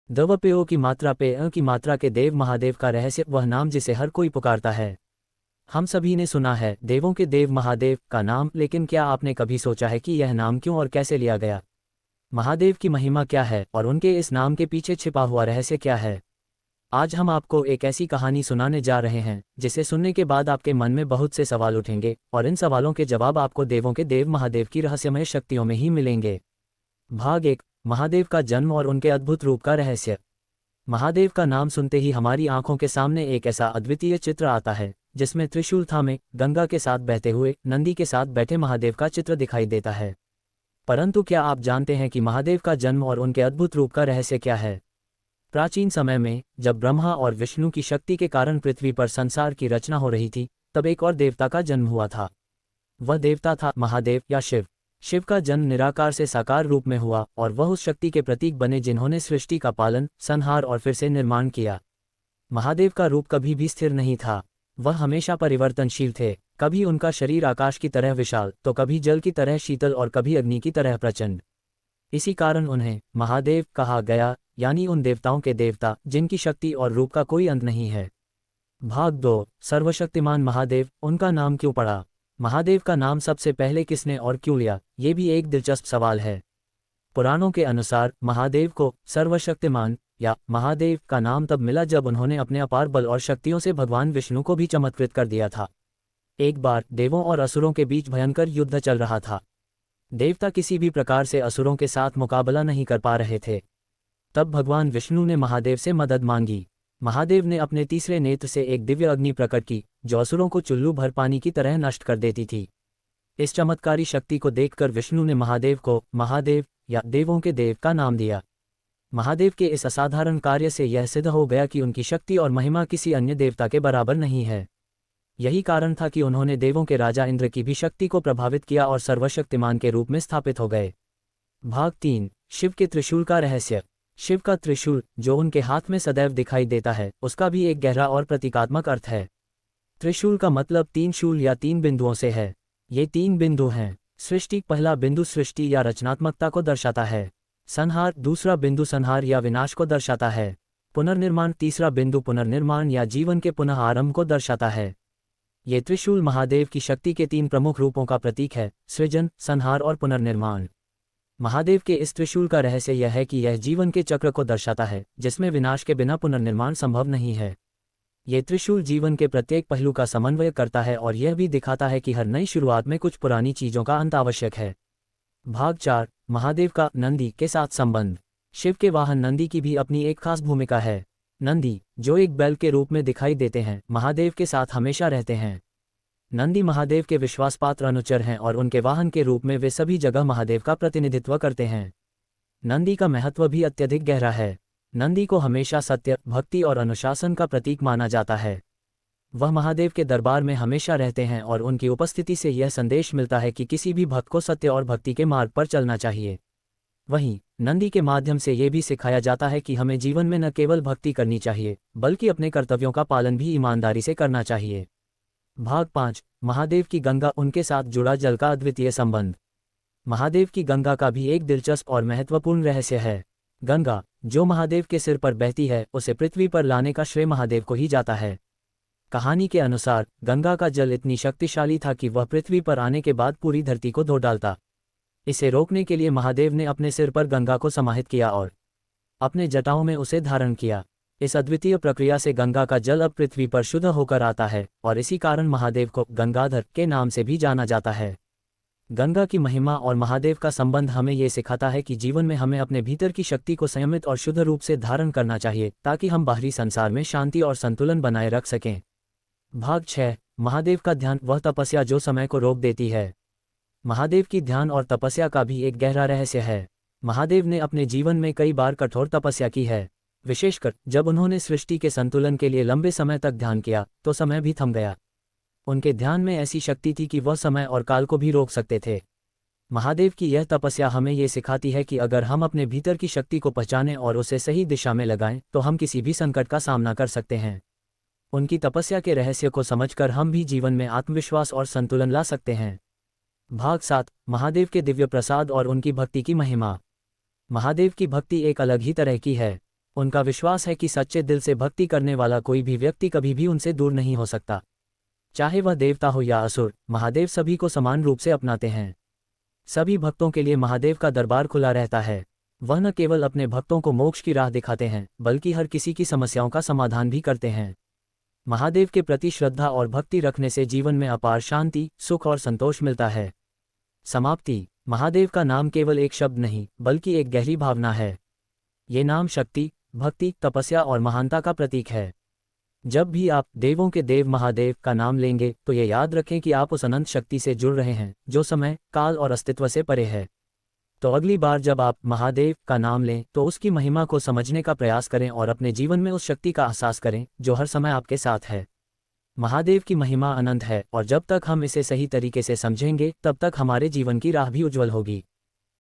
दवपयो की मात्रा पे अ की मात्रा के देव महादेव का रहस्य, वह नाम जिसे हर कोई पुकारता है। हम सभी ने सुना है देवों के देव महादेव का नाम, लेकिन क्या आपने कभी सोचा है कि यह नाम क्यों और कैसे लिया गया? महादेव की महिमा क्या है और उनके इस नाम के पीछे छिपा हुआ रहस्य क्या है? आज हम आपको एक ऐसी कहानी सुनाने जा रहे हैं जिसे सुनने के बाद आपके मन में बहुत से सवाल उठेंगे, और इन सवालों के जवाब आपको देवों के देव महादेव की रहस्यमय शक्तियों में ही मिलेंगे। भाग 1, महादेव का जन्म और उनके अद्भुत रूप का रहस्य। महादेव का नाम सुनते ही हमारी आंखों के सामने एक ऐसा अद्वितीय चित्र आता है जिसमें त्रिशूल थामे, गंगा के साथ बहते हुए, नंदी के साथ बैठे महादेव का चित्र दिखाई देता है। परंतु क्या आप जानते हैं कि महादेव का जन्म और उनके अद्भुत रूप का रहस्य क्या है? प्राचीन समय में जब ब्रह्मा और विष्णु की शक्ति के कारण पृथ्वी पर संसार की रचना हो रही थी, तब एक और देवता का जन्म हुआ था। वह देवता था महादेव या शिव। शिव का जन्म निराकार से साकार रूप में हुआ और वह उस शक्ति के प्रतीक बने जिन्होंने सृष्टि का पालन, संहार और फिर से निर्माण किया। महादेव का रूप कभी भी स्थिर नहीं था, वह हमेशा परिवर्तनशील थे। कभी उनका शरीर आकाश की तरह विशाल, तो कभी जल की तरह शीतल और कभी अग्नि की तरह प्रचंड। इसी कारण उन्हें महादेव कहा गया, यानी उन देवताओं के देवता जिनकी शक्ति और रूप का कोई अंत नहीं है। भाग 2, सर्वशक्तिमान महादेव, उनका नाम क्यों पड़ा? महादेव का नाम सबसे पहले किसने और क्यों लिया, ये भी एक दिलचस्प सवाल है। पुराणों के अनुसार महादेव को सर्वशक्तिमान या महादेव का नाम तब मिला जब उन्होंने अपने अपार बल और शक्तियों से भगवान विष्णु को भी चमत्कृत कर दिया था। एक बार देवों और असुरों के बीच भयंकर युद्ध चल रहा था। देवता किसी भी प्रकार से असुरों के साथ मुकाबला नहीं कर पा रहे थे। तब भगवान विष्णु ने महादेव से मदद मांगी। महादेव ने अपने तीसरे नेत्र से एक दिव्य अग्नि प्रकट की जो असुरों को चुल्लू भर पानी की तरह नष्ट कर देती थी। इस चमत्कारी शक्ति को देखकर विष्णु ने महादेव को महादेव या देवों के देव का नाम दिया। महादेव के इस असाधारण कार्य से यह सिद्ध हो गया कि उनकी शक्ति और महिमा किसी अन्य देवता के बराबर नहीं है। यही कारण था कि उन्होंने देवों के राजा इंद्र की भी शक्ति को प्रभावित किया और सर्वशक्तिमान के रूप में स्थापित हो गए। भाग 3, शिव के त्रिशूल का रहस्य। शिव का त्रिशूल जो उनके हाथ में सदैव दिखाई देता है, उसका भी एक गहरा और प्रतीकात्मक अर्थ है। त्रिशूल का मतलब 3 शूल या 3 बिंदुओं से है। ये 3 बिंदु हैं। सृष्टि, पहला बिंदु सृष्टि या रचनात्मकता को दर्शाता है। संहार, दूसरा बिंदु संहार या विनाश को दर्शाता है। पुनर्निर्माण, तीसरा बिंदु पुनर्निर्माण या जीवन के पुनः आरंभ को दर्शाता है। ये त्रिशूल महादेव की शक्ति के 3 प्रमुख रूपों का प्रतीक है: सृजन, संहार और पुनर्निर्माण। महादेव के इस त्रिशूल का रहस्य यह है कि यह जीवन के चक्र को दर्शाता है जिसमें विनाश के बिना पुनर्निर्माण संभव नहीं है। ये त्रिशूल जीवन के प्रत्येक पहलू का समन्वय करता है और यह भी दिखाता है कि हर नई शुरुआत में कुछ पुरानी चीजों का अंत आवश्यक है। भाग 4, महादेव का नंदी के साथ संबंध। शिव के वाहन नंदी की भी अपनी एक खास भूमिका है। नंदी, जो एक बैल के रूप में दिखाई देते हैं, महादेव के साथ हमेशा रहते हैं। नंदी महादेव के विश्वासपात्र अनुचर हैं और उनके वाहन के रूप में वे सभी जगह महादेव का प्रतिनिधित्व करते हैं। नंदी का महत्व भी अत्यधिक गहरा है। नंदी को हमेशा सत्य, भक्ति और अनुशासन का प्रतीक माना जाता है। वह महादेव के दरबार में हमेशा रहते हैं और उनकी उपस्थिति से यह संदेश मिलता है कि किसी भी भक्त को सत्य और भक्ति के मार्ग पर चलना चाहिए। वहीं नंदी के माध्यम से ये भी सिखाया जाता है कि हमें जीवन में न केवल भक्ति करनी चाहिए बल्कि अपने कर्तव्यों का पालन भी ईमानदारी से करना चाहिए। भाग 5, महादेव की गंगा, उनके साथ जुड़ा जल का अद्वितीय संबंध। महादेव की गंगा का भी एक दिलचस्प और महत्वपूर्ण रहस्य है। गंगा, जो महादेव के सिर पर बहती है, उसे पृथ्वी पर लाने का श्रेय महादेव को ही जाता है। कहानी के अनुसार गंगा का जल इतनी शक्तिशाली था कि वह पृथ्वी पर आने के बाद पूरी धरती को धो डालता। इसे रोकने के लिए महादेव ने अपने सिर पर गंगा को समाहित किया और अपने जटाओं में उसे धारण किया। इस अद्वितीय प्रक्रिया से गंगा का जल अब पृथ्वी पर शुद्ध होकर आता है और इसी कारण महादेव को गंगाधर के नाम से भी जाना जाता है। गंगा की महिमा और महादेव का संबंध हमें ये सिखाता है कि जीवन में हमें अपने भीतर की शक्ति को संयमित और शुद्ध रूप से धारण करना चाहिए ताकि हम बाहरी संसार में शांति और संतुलन बनाए रख सकें। भाग 6, महादेव का ध्यान, वह तपस्या जो समय को रोक देती है। महादेव की ध्यान और तपस्या का भी एक गहरा रहस्य है। महादेव ने अपने जीवन में कई बार कठोर तपस्या की है। विशेषकर जब उन्होंने सृष्टि के संतुलन के लिए लंबे समय तक ध्यान किया तो समय भी थम गया। उनके ध्यान में ऐसी शक्ति थी कि वह समय और काल को भी रोक सकते थे। महादेव की यह तपस्या हमें ये सिखाती है कि अगर हम अपने भीतर की शक्ति को पहचानें और उसे सही दिशा में लगाएं तो हम किसी भी संकट का सामना कर सकते हैं। उनकी तपस्या के रहस्य को समझकर हम भी जीवन में आत्मविश्वास और संतुलन ला सकते हैं। भाग 7, महादेव के दिव्य प्रसाद और उनकी भक्ति की महिमा। महादेव की भक्ति एक अलग ही तरह की है। उनका विश्वास है कि सच्चे दिल से भक्ति करने वाला कोई भी व्यक्ति कभी भी उनसे दूर नहीं हो सकता। चाहे वह देवता हो या असुर, महादेव सभी को समान रूप से अपनाते हैं। सभी भक्तों के लिए महादेव का दरबार खुला रहता है। वह न केवल अपने भक्तों को मोक्ष की राह दिखाते हैं, बल्कि हर किसी की समस्याओं का समाधान भी करते हैं। महादेव के प्रति श्रद्धा और भक्ति रखने से जीवन में अपार शांति, सुख और संतोष मिलता है। समाप्ति। महादेव का नाम केवल एक शब्द नहीं, बल्कि एक गहरी भावना है। ये नाम शक्ति, भक्ति, तपस्या और महानता का प्रतीक है। जब भी आप देवों के देव महादेव का नाम लेंगे तो ये याद रखें कि आप उस अनंत शक्ति से जुड़ रहे हैं जो समय, काल और अस्तित्व से परे है। तो अगली बार जब आप महादेव का नाम लें तो उसकी महिमा को समझने का प्रयास करें और अपने जीवन में उस शक्ति का एहसास करें जो हर समय आपके साथ है। महादेव की महिमा अनंत है और जब तक हम इसे सही तरीके से समझेंगे तब तक हमारे जीवन की राह भी उज्जवल होगी।